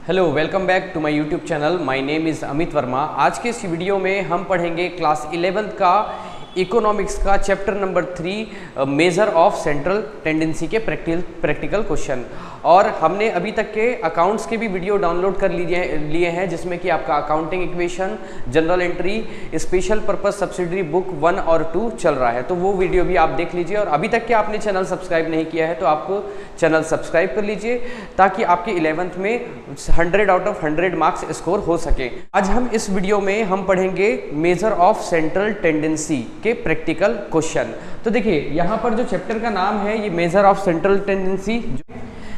Hello, welcome back to my YouTube channel. My name is Amit Verma. आज के इस video में हम पढ़ेंगे क्लास 11th का इकोनॉमिक्स का chapter number 3 measure of central tendency के प्रैक्टिकल क्वेश्चन। और हमने अभी तक के अकाउंट्स के भी वीडियो डाउनलोड कर लिए हैं, जिसमें कि आपका accounting equation, general entry, special purpose subsidiary book 1 और 2 चल रहा है, तो वो वीडियो भी आप देख लीजिए। और अभी तक के आपने चैनल सब्सक्राइब नहीं किया है तो आप चैनल सब्सक्राइब कर लीजिए, ताकि आपके 11th में 100 आउट ऑफ 100 मार्क्स स्कोर हो सके। आज हम इस वीडियो में हम पढ़ेंगे मेजर ऑफ सेंट्रल टेंडेंसी के प्रैक्टिकल क्वेश्चन। तो देखिए, यहाँ पर जो चैप्टर का नाम है ये मेजर ऑफ सेंट्रल टेंडेंसी।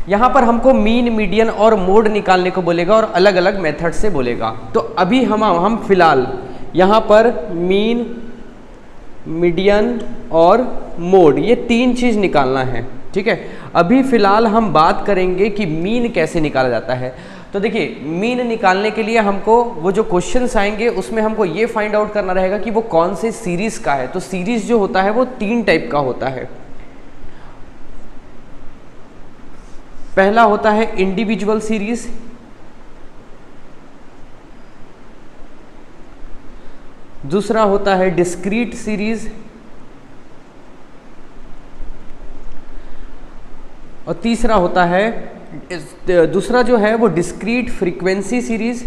यहाँ पर हमको मीन, मीडियन और मोड निकालने को बोलेगा और अलग अलग मेथड से बोलेगा। तो अभी हम फिलहाल यहाँ पर मीन, मीडियन और मोड, ये 3 चीज़ निकालना है, ठीक है। अभी फिलहाल हम बात करेंगे कि मीन कैसे निकाला जाता है। तो देखिए, मीन निकालने के लिए हमको वो जो क्वेश्चंस आएंगे उसमें हमको ये फाइंड आउट करना रहेगा कि वो कौन से सीरीज का है। तो सीरीज जो होता है वो 3 टाइप का होता है। पहला होता है इंडिविजुअल सीरीज, दूसरा होता है डिस्क्रीट सीरीज, और तीसरा होता है, दूसरा जो है वो डिस्क्रीट फ्रीक्वेंसी सीरीज,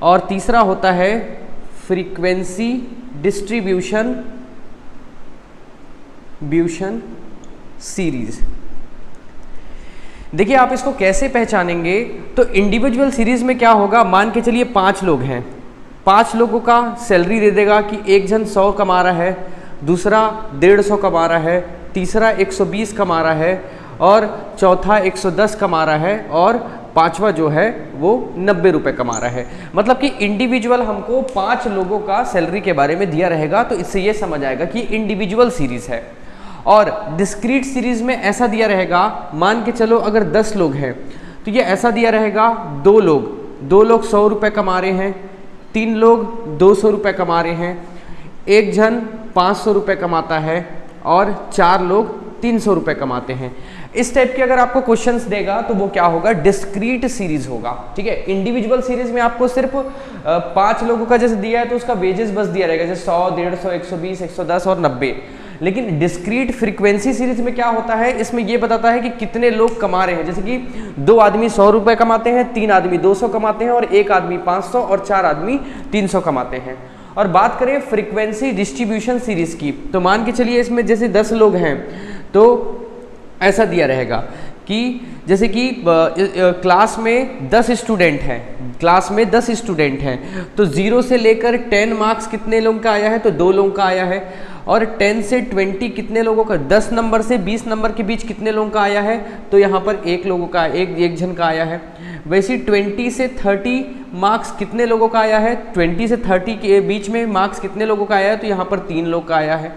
और तीसरा होता है फ्रीक्वेंसी डिस्ट्रीब्यूशन सीरीज। देखिए, आप इसको कैसे पहचानेंगे। तो इंडिविजुअल सीरीज में क्या होगा, मान के चलिए 5 लोग हैं, 5 लोगों का सैलरी दे देगा कि एक जन 100 कमा रहा है, दूसरा 150 कमा रहा है, तीसरा 120 कमा रहा है, और चौथा 110 कमा रहा है, और पांचवा जो है वो 90 रुपये कमा रहा है। मतलब कि इंडिविजुअल हमको 5 लोगों का सैलरी के बारे में दिया रहेगा, तो इससे ये समझ आएगा कि इंडिविजुअल सीरीज है। और डिस्क्रीट सीरीज में ऐसा दिया रहेगा, मान के चलो अगर 10 लोग हैं तो ये ऐसा दिया रहेगा, 2 लोग 100 रुपये कमा रहे हैं, 3 लोग 200 रुपये कमा रहे हैं, एक जन 500 रुपये कमाता है, और 4 लोग 300 रुपये कमाते हैं। इस टाइप के अगर आपको क्वेश्चंस देगा तो वो क्या होगा, डिस्क्रीट सीरीज होगा, ठीक है। इंडिविजुअल सीरीज में आपको सिर्फ 5 लोगों का जैसे दिया है तो उसका वेजेस बस दिया रहेगा, जैसे 100, 150, 120, 110 और 90। लेकिन डिस्क्रीट फ्रीक्वेंसी सीरीज में क्या होता है, इसमें ये बताता है कि कितने लोग कमा रहे हैं। जैसे कि 2 आदमी 100 रुपये कमाते हैं, 3 आदमी 200 कमाते हैं, और 1 आदमी 500 और 4 आदमी 300 कमाते हैं। और बात करें फ्रीक्वेंसी डिस्ट्रीब्यूशन सीरीज की, तो मान के चलिए इसमें जैसे 10 लोग हैं तो ऐसा दिया रहेगा कि जैसे कि क्लास में 10 स्टूडेंट हैं, तो 0 से लेकर 10 मार्क्स कितने लोगों का आया है, तो 2 लोगों का आया है। और 10 से 20 कितने लोगों का, 10 नंबर से 20 नंबर के बीच कितने लोगों का आया है, तो यहाँ पर 1 लोगों का, एक जन का आया है। वैसे 20 से 30 मार्क्स कितने लोगों का आया है, 20 से 30 के बीच में मार्क्स कितने लोगों का आया है, तो यहाँ पर 3 लोग का आया है।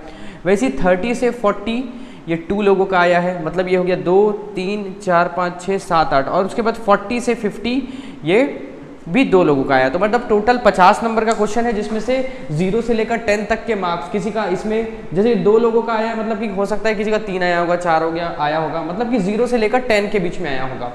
वैसे 30 से 40 ये 2 लोगों का आया है, मतलब ये हो गया 2, 3, 4, 5, 6, 7, 8। और उसके बाद 40 से 50 ये भी 2 लोगों का आया। तो मतलब टोटल 50 नंबर का क्वेश्चन है, जिसमें से 0 से लेकर 10 तक के मार्क्स किसी का, इसमें जैसे 2 लोगों का आया, मतलब कि हो सकता है किसी का 3 आया होगा, 4 हो गया आया होगा, मतलब कि 0 से लेकर 10 के बीच में आया होगा।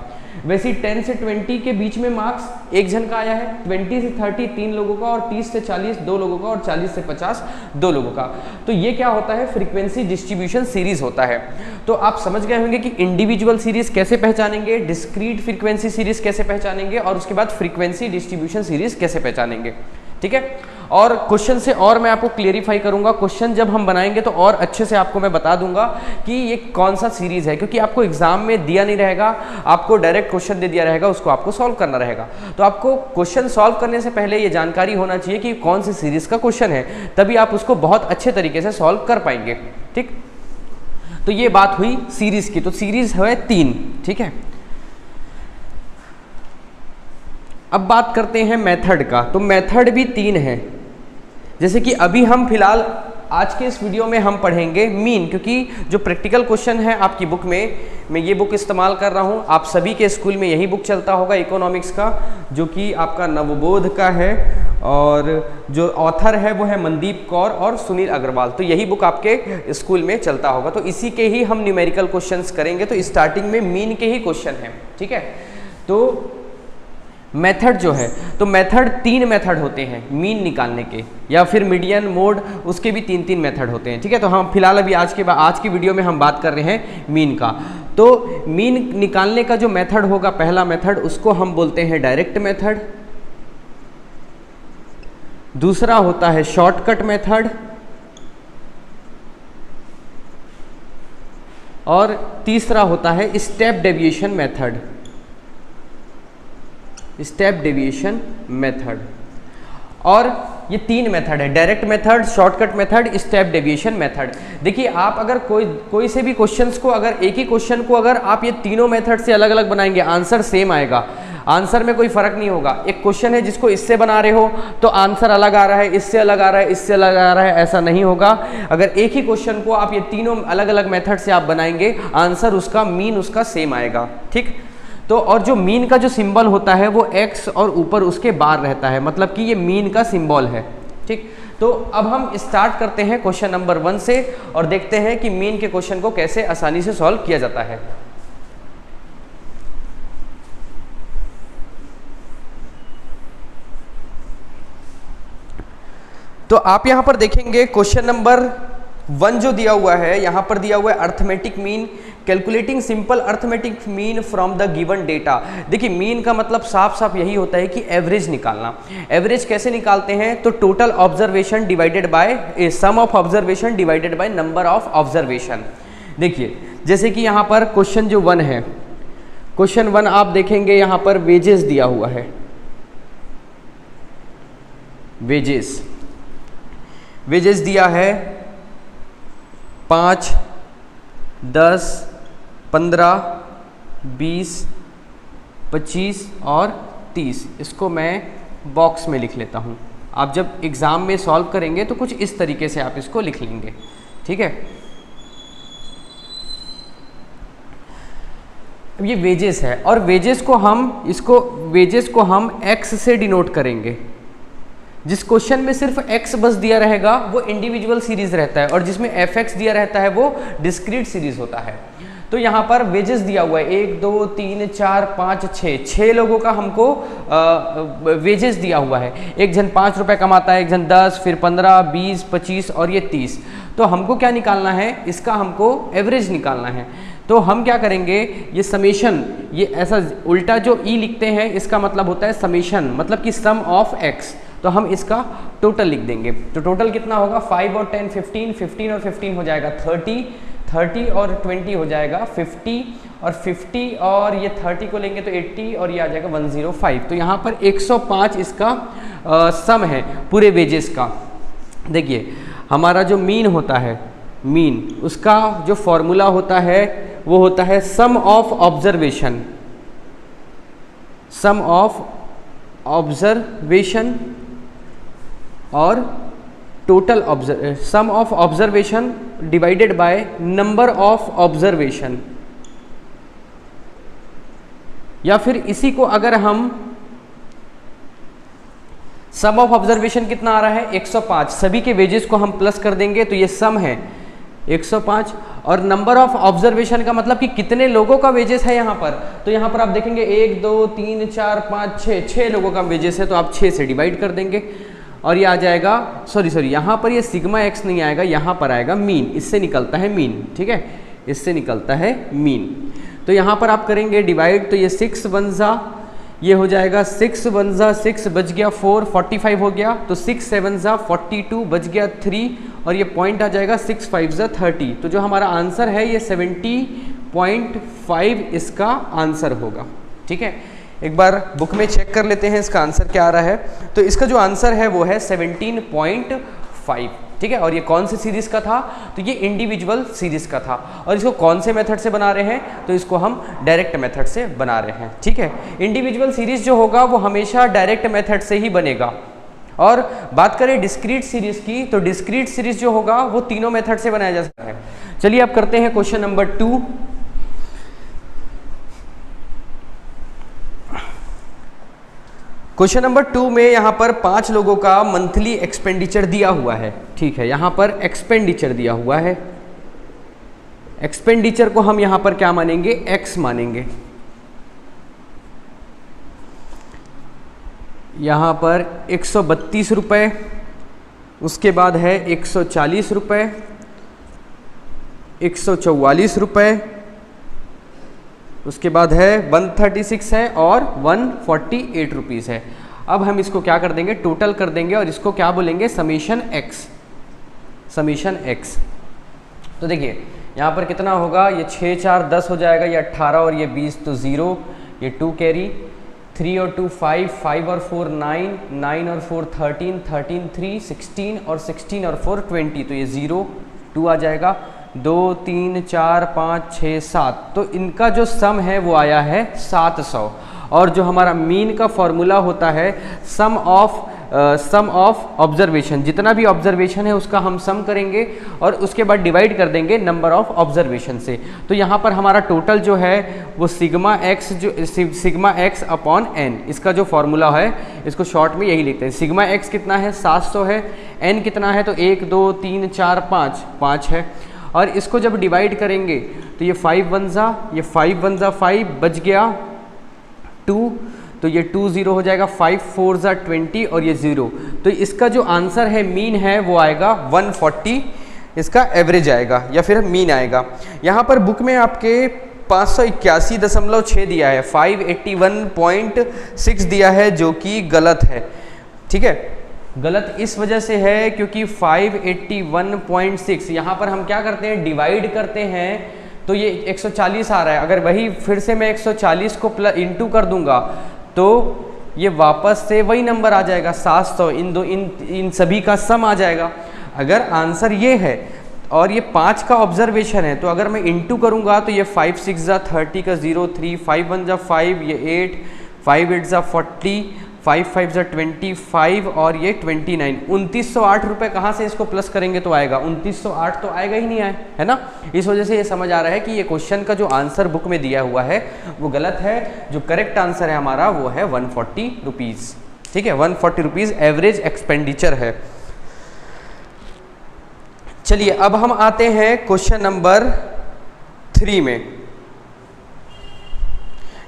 वैसे 10 से 20 के बीच में मार्क्स एक जन का आया है, 20 से 30 3 लोगों का, और 30 से 40 2 लोगों का, और 40 से 50 2 लोगों का। तो ये क्या होता है, फ्रीक्वेंसी डिस्ट्रीब्यूशन सीरीज होता है। तो आप समझ गए होंगे कि इंडिविजुअल सीरीज कैसे पहचानेंगे, डिस्क्रीट फ्रीक्वेंसी सीरीज कैसे पहचानेंगे, और उसके बाद फ्रीक्वेंसी डिस्ट्रीब्यूशन सीरीज कैसे पहचानेंगे, ठीक है। और क्वेश्चन से और मैं आपको क्लियरिफाई करूंगा, क्वेश्चन जब हम बनाएंगे तो और अच्छे से आपको मैं बता दूंगा कि ये कौन सा सीरीज है, क्योंकि आपको एग्जाम में दिया नहीं रहेगा, आपको डायरेक्ट क्वेश्चन दे दिया रहेगा, उसको आपको सॉल्व करना रहेगा। तो आपको क्वेश्चन सॉल्व करने से पहले ये जानकारी होना चाहिए कि कौन सी सीरीज का क्वेश्चन है, तभी आप उसको बहुत अच्छे तरीके से सॉल्व कर पाएंगे, ठीक। तो ये बात हुई सीरीज की। तो सीरीज है 3, ठीक है। अब बात करते हैं मेथड का। तो मेथड भी 3 है। जैसे कि अभी हम फिलहाल आज के इस वीडियो में हम पढ़ेंगे मीन, क्योंकि जो प्रैक्टिकल क्वेश्चन है आपकी बुक में, मैं ये बुक इस्तेमाल कर रहा हूँ, आप सभी के स्कूल में यही बुक चलता होगा इकोनॉमिक्स का, जो कि आपका नवबोध का है। और जो ऑथर है वो है मनदीप कौर और सुनील अग्रवाल। तो यही बुक आपके स्कूल में चलता होगा। तो इसी के ही हम न्यूमेरिकल क्वेश्चंस करेंगे। तो स्टार्टिंग में मीन के ही क्वेश्चन हैं, ठीक है। तो मेथड जो है, तो मेथड 3 मेथड होते हैं मीन निकालने के, या फिर मीडियन, मोड, उसके भी 3 मेथड होते हैं, ठीक है। तो हम फिलहाल अभी आज की वीडियो में हम बात कर रहे हैं मीन का। तो मीन निकालने का जो मेथड होगा, पहला मेथड, उसको हम बोलते हैं डायरेक्ट मेथड। दूसरा होता है शॉर्टकट मेथड, और तीसरा होता है step deviation method. Step deviation method. और ये 3 मेथड है, direct method, shortcut method, step deviation method. देखिए आप अगर कोई से भी क्वेश्चंस को, अगर एक ही क्वेश्चन को अगर आप ये तीनों मेथड से अलग अलग बनाएंगे, आंसर सेम आएगा, आंसर में कोई फर्क नहीं होगा। एक क्वेश्चन है जिसको इससे बना रहे हो तो आंसर अलग आ रहा है, इससे अलग आ रहा है, इससे अलग आ रहा है, ऐसा नहीं होगा। अगर एक ही क्वेश्चन को आप ये तीनों अलग अलग मेथड से आप बनाएंगे, आंसर उसका, मीन उसका सेम आएगा, ठीक। तो और जो मीन का जो सिंबल होता है वो एक्स और ऊपर उसके बार रहता है, मतलब कि ये मीन का सिंबल है, ठीक। तो अब हम स्टार्ट करते हैं क्वेश्चन नंबर 1 से और देखते हैं कि मीन के क्वेश्चन को कैसे आसानी से सॉल्व किया जाता है। तो आप यहां पर देखेंगे क्वेश्चन नंबर 1 जो दिया हुआ है, यहां पर दिया हुआ है arithmetic mean, calculating simple arithmetic mean from the given data. देखिए मीन का मतलब साफ साफ यही होता है कि एवरेज निकालना। एवरेज कैसे निकालते हैं? तो total observation divided by sum of observation divided by number of observation. देखिए जैसे कि यहाँ पर क्वेश्चन जो 1 है, क्वेश्चन 1 आप देखेंगे यहाँ पर वेजेस दिया हुआ है, वेजेस दिया है 5, 10, 15, 20, 25 और 30। इसको मैं बॉक्स में लिख लेता हूँ। आप जब एग्ज़ाम में सॉल्व करेंगे तो कुछ इस तरीके से आप इसको लिख लेंगे, ठीक है। अब ये वेजेस है और वेजेस को हम एक्स से डिनोट करेंगे। जिस क्वेश्चन में सिर्फ x बस दिया रहेगा वो इंडिविजुअल सीरीज रहता है, और जिसमें fx दिया रहता है वो डिस्क्रीट सीरीज होता है। तो यहाँ पर वेजेस दिया हुआ है 1, 2, 3, 4, 5, 6 लोगों का हमको वेजेस दिया हुआ है। एक जन 5 रुपये कमाता है, एक जन 10, फिर 15, 20, 25 और ये 30। तो हमको क्या निकालना है? इसका हमको एवरेज निकालना है। तो हम क्या करेंगे, ये समेशन, ये ऐसा उल्टा जो ई लिखते हैं इसका मतलब होता है समेशन, मतलब कि सम ऑफ एक्स। तो हम इसका टोटल लिख देंगे। तो टोटल कितना होगा? 5 और 10 15, 15 और 15 हो जाएगा 30, 30 और 20 हो जाएगा 50, और 50 और ये 30 को लेंगे तो 80 और ये आ जाएगा 105। तो यहाँ पर 105 इसका सम है पूरे वेजेस का। देखिए हमारा जो मीन होता है, मीन उसका जो फॉर्मूला होता है वो होता है sum of observation, sum of observation और total sum of observation divided by number of observation. या फिर इसी को अगर हम सम ऑफ ऑब्जर्वेशन कितना आ रहा है 105, सभी के वेजेस को हम प्लस कर देंगे तो ये सम है 105, और नंबर ऑफ ऑब्जर्वेशन का मतलब कि कितने लोगों का वेजेस है यहाँ पर। तो यहाँ पर आप देखेंगे 1, 2, 3, 4, 5, 6 लोगों का वेजेस है, तो आप 6 से डिवाइड कर देंगे और ये आ जाएगा, सॉरी यहाँ पर ये सिग्मा एक्स नहीं आएगा, यहाँ पर आएगा मीन। इससे निकलता है मीन, ठीक है, इससे निकलता है मीन। तो यहाँ पर आप करेंगे डिवाइड, तो ये 6 1 जा, ये हो जाएगा 6 1 जा 6, बच गया 4, 45 हो गया। तो 6 7 जा 42, बच गया 3, और ये पॉइंट आ जाएगा 6 5 जा 30। तो जो हमारा आंसर है ये 70.5 इसका आंसर होगा, ठीक है। एक बार बुक में चेक कर लेते हैं इसका आंसर क्या आ रहा है। तो इसका जो आंसर है वो है 17.5, ठीक है। और ये कौन सी सीरीज का था? तो ये इंडिविजुअल सीरीज का था। और इसको कौन से मेथड से बना रहे हैं? तो इसको हम डायरेक्ट मेथड से बना रहे हैं, ठीक है। इंडिविजुअल सीरीज जो होगा वो हमेशा डायरेक्ट मेथड से ही बनेगा। और बात करें डिस्क्रीट सीरीज की, तो डिस्क्रीट सीरीज जो होगा वो तीनों मेथड से बनाया जा सकता है। चलिए अब करते हैं क्वेश्चन नंबर 2। क्वेश्चन नंबर 2 में यहाँ पर 5 लोगों का मंथली एक्सपेंडिचर दिया हुआ है। ठीक है, यहाँ पर एक्सपेंडिचर दिया हुआ है। एक्सपेंडिचर को हम यहाँ पर क्या मानेंगे, एक्स मानेंगे। यहाँ पर 132 रुपये, उसके बाद है 140 रुपये, 144 रुपये, उसके बाद है 136 है और 148 रुपीज़ है। अब हम इसको क्या कर देंगे, टोटल कर देंगे और इसको क्या बोलेंगे, समीशन एक्स। Summation x. तो देखिए यहाँ पर कितना होगा, ये 6 4 10 हो जाएगा, ये 18 और ये 20 तो 0, ये 2 कैरी, 3 और 2 5, 5 और 4 9, 9 और 4 13, 13 3 16 और 16 और 4 20, तो ये 0 2 आ जाएगा। 2 3 4 5 6 7, तो इनका जो सम है वो आया है 700। और जो हमारा मीन का फॉर्मूला होता है सम ऑफ ऑब्जर्वेशन, जितना भी ऑब्जर्वेशन है उसका हम सम करेंगे और उसके बाद डिवाइड कर देंगे नंबर ऑफ ऑब्जर्वेशन से। तो यहाँ पर हमारा टोटल जो है वो सिग्मा एक्स अपॉन एन, इसका जो फॉर्मूला है इसको शॉर्ट में यही लिखते हैं। सिग्मा एक्स कितना है, 700 है। एन कितना है, तो 1 2 3 4 5 है। और इसको जब डिवाइड करेंगे तो ये 5 1 जा, ये 5 1 जा 5, बच गया 2, तो ये 2 0 हो जाएगा, 5 4 जा 20 और ये 0। तो इसका जो आंसर है मीन है वो आएगा 140, इसका एवरेज आएगा या फिर मीन आएगा। यहाँ पर बुक में आपके 581.6 दिया है, 581.6 दिया है, जो कि गलत है। ठीक है, गलत इस वजह से है क्योंकि 581.6 यहाँ पर हम क्या करते हैं, डिवाइड करते हैं, तो ये 140 आ रहा है। अगर वही फिर से मैं 140 को प्लस इंटू कर दूंगा तो ये वापस से वही नंबर आ जाएगा 700, इन सभी का सम आ जाएगा। अगर आंसर ये है और ये 5 का ऑब्जर्वेशन है, तो अगर मैं इंटू करूंगा तो ये 5 6 जा 30 का 0 3, 5 1 जा 5, ये 8, 5 8 जा 40, 5 5 जा 25 और ये 29। 2908 रुपये कहाँ से इसको प्लस करेंगे तो आएगा 2908, तो आएगा ही नहीं आए, है ना। इस वजह से ये समझ आ रहा है कि ये क्वेश्चन का जो आंसर बुक में दिया हुआ है वो गलत है। जो करेक्ट आंसर है हमारा वो है 140 रुपीज़। ठीक है, 140 रुपीज़ एवरेज एक्सपेंडिचर है। चलिए अब हम आते हैं क्वेश्चन नंबर 3 में।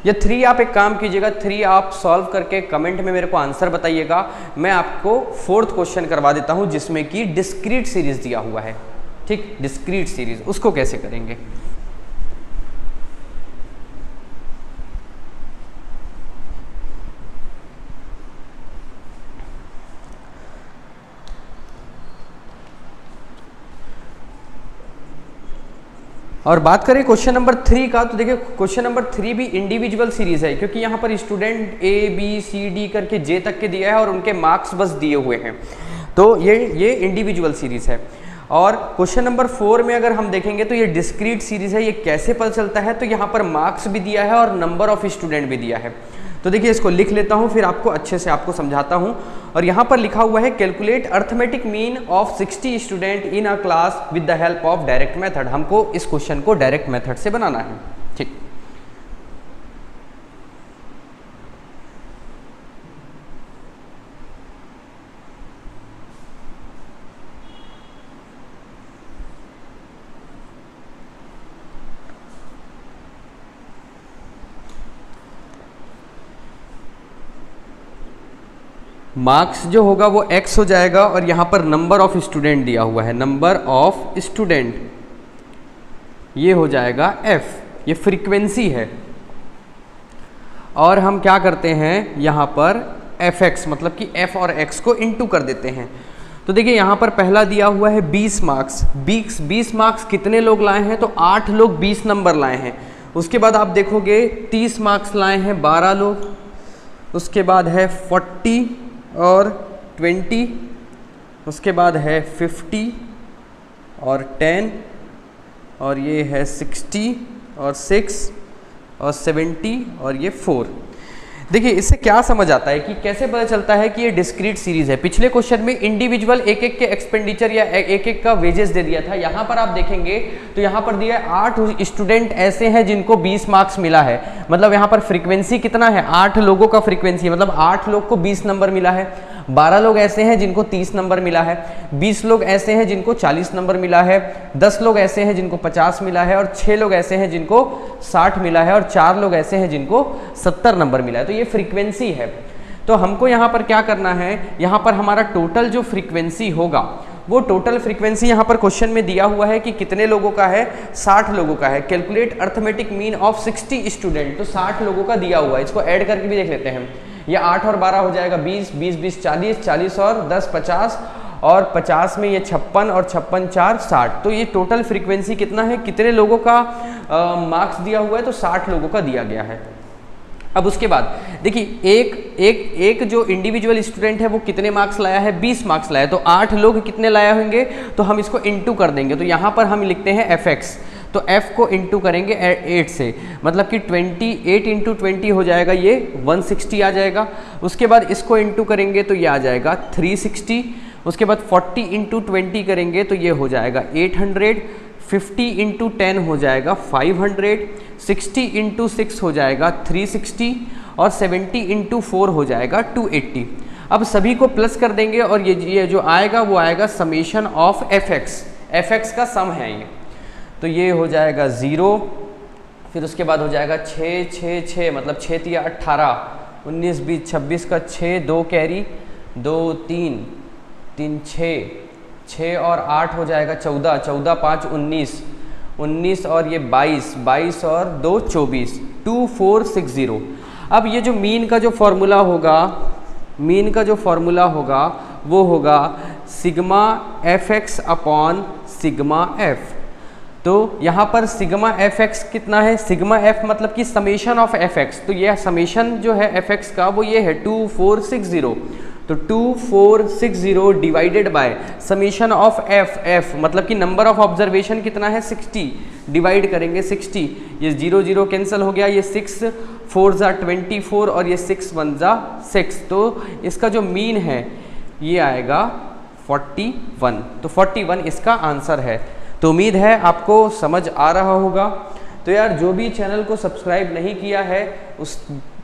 ये 3 आप एक काम कीजिएगा, 3 आप सॉल्व करके कमेंट में मेरे को आंसर बताइएगा। मैं आपको 4th क्वेश्चन करवा देता हूं जिसमें कि डिस्क्रीट सीरीज दिया हुआ है। ठीक, डिस्क्रीट सीरीज उसको कैसे करेंगे। और बात करें क्वेश्चन नंबर 3 का, तो देखिए क्वेश्चन नंबर 3 भी इंडिविजुअल सीरीज है, क्योंकि यहाँ पर student A B C D करके J तक के दिया है और उनके मार्क्स बस दिए हुए हैं, तो ये इंडिविजुअल सीरीज है। और क्वेश्चन नंबर 4 में अगर हम देखेंगे तो ये डिस्क्रीट सीरीज है। ये कैसे पता चलता है, तो यहाँ पर मार्क्स भी दिया है और नंबर ऑफ स्टूडेंट भी दिया है। तो देखिए इसको लिख लेता हूँ, फिर आपको अच्छे से आपको समझाता हूँ। और यहाँ पर लिखा हुआ है calculate arithmetic mean of 60 student in a class with the help of direct method. हमको इस क्वेश्चन को डायरेक्ट मेथड से बनाना है। ठीक, मार्क्स जो होगा वो x हो जाएगा और यहाँ पर नंबर ऑफ स्टूडेंट दिया हुआ है, नंबर ऑफ स्टूडेंट ये हो जाएगा f, ये फ्रीक्वेंसी है। और हम क्या करते हैं यहाँ पर fx, मतलब कि f और x को इंटू कर देते हैं। तो देखिए यहाँ पर पहला दिया हुआ है 20 मार्क्स। 20 मार्क्स कितने लोग लाए हैं, तो 8 लोग 20 नंबर लाए हैं। उसके बाद आप देखोगे 30 मार्क्स लाए हैं 12 लोग। उसके बाद है 40 और 20, उसके बाद है 50 और 10 और ये है 60 और 6 और 70 और ये 4। देखिए इससे क्या समझ आता है कि कैसे पता चलता है कि ये डिस्क्रीट सीरीज है। पिछले क्वेश्चन में इंडिविजुअल एक एक के एक्सपेंडिचर या एक एक का वेजेस दे दिया था। यहाँ पर आप देखेंगे तो यहाँ पर दिया है 8 स्टूडेंट ऐसे हैं जिनको 20 मार्क्स मिला है। मतलब यहाँ पर फ्रीक्वेंसी कितना है, 8 लोगों का फ्रीक्वेंसी, मतलब 8 लोग को 20 नंबर मिला है। 12 लोग ऐसे हैं जिनको 30 नंबर मिला है, 20 लोग ऐसे हैं जिनको 40 नंबर मिला है, 10 लोग ऐसे हैं जिनको 50 मिला है, और 6 लोग ऐसे हैं जिनको 60 मिला है, और 4 लोग ऐसे हैं जिनको 70 नंबर मिला है। तो ये फ्रीक्वेंसी है। तो हमको यहाँ पर क्या करना है, यहाँ पर हमारा टोटल जो फ्रीक्वेंसी होगा वो टोटल फ्रीक्वेंसी यहाँ पर क्वेश्चन में दिया हुआ है कि कितने लोगों का है, 60 लोगों का है। Calculate arithmetic mean of 60 student, तो 60 लोगों का दिया हुआ है। इसको ऐड करके भी देख लेते हैं। ये 8 और 12 हो जाएगा 20, 20 20 40, 40 और 10 50, और 50 में ये 56 और 56 4 60। तो ये टोटल फ्रीक्वेंसी कितना है, कितने लोगों का मार्क्स दिया हुआ है, तो 60 लोगों का दिया गया है। अब उसके बाद देखिए एक जो इंडिविजुअल स्टूडेंट है वो कितने मार्क्स लाया है, 20 मार्क्स लाया है। तो 8 लोग कितने लाया होंगे, तो हम इसको इंटू कर देंगे। तो यहाँ पर हम लिखते हैं fx, तो f को इंटू करेंगे 8 से, मतलब कि 28 इंटू 20 हो जाएगा, ये 160 आ जाएगा। उसके बाद इसको इंटू करेंगे तो ये आ जाएगा 360। उसके बाद 40 इंटू 20 करेंगे तो ये हो जाएगा 800, 50 इंटू 10 हो जाएगा 500, 60 इंटू 6 हो जाएगा 360, और 70 इंटू 4 हो जाएगा 280। अब सभी को प्लस कर देंगे और ये जो आएगा वो आएगा समेशन ऑफ fx का सम है ये। तो ये हो जाएगा 0, फिर उसके बाद हो जाएगा 6 6 6, मतलब 6 3 18, 19 20 26 का 6, 2 कैरी, 2 3 3 6 और 8 हो जाएगा 14, 14 5 19, 19 और ये 22, 22 और 2 24, 2460। अब ये जो मीन का जो फॉर्मूला होगा, वो होगा sigma fx upon sigma f। तो यहाँ पर सिग्मा fx कितना है, सिग्मा f मतलब कि समेशन ऑफ fx। तो यह समेशन जो है fx का वो ये है 2460। तो 2460 divided by summation of f मतलब कि नंबर ऑफ ऑब्जर्वेशन कितना है 60, डिवाइड करेंगे 60। ये 0 0 कैंसिल हो गया, ये 6 4 जा 24 और ये 6 1 जा 6। तो इसका जो मीन है ये आएगा 41। तो 41 इसका आंसर है। तो उम्मीद है आपको समझ आ रहा होगा। तो यार जो भी चैनल को सब्सक्राइब नहीं किया है उस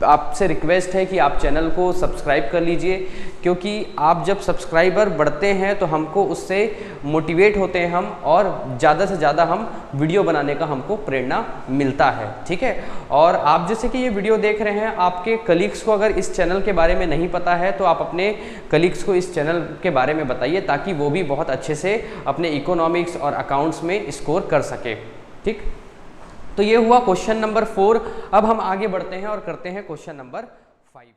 आपसे रिक्वेस्ट है कि आप चैनल को सब्सक्राइब कर लीजिए, क्योंकि आप जब सब्सक्राइबर बढ़ते हैं तो हमको उससे मोटिवेट होते हैं हम, और ज़्यादा से ज़्यादा हम वीडियो बनाने का हमको प्रेरणा मिलता है। ठीक है, और आप जैसे कि ये वीडियो देख रहे हैं, आपके कलीग्स को अगर इस चैनल के बारे में नहीं पता है तो आप अपने कलीग्स को इस चैनल के बारे में बताइए, ताकि वो भी बहुत अच्छे से अपने इकोनॉमिक्स और अकाउंट्स में स्कोर कर सके। ठीक, तो ये हुआ क्वेश्चन नंबर 4। अब हम आगे बढ़ते हैं और करते हैं क्वेश्चन नंबर 5।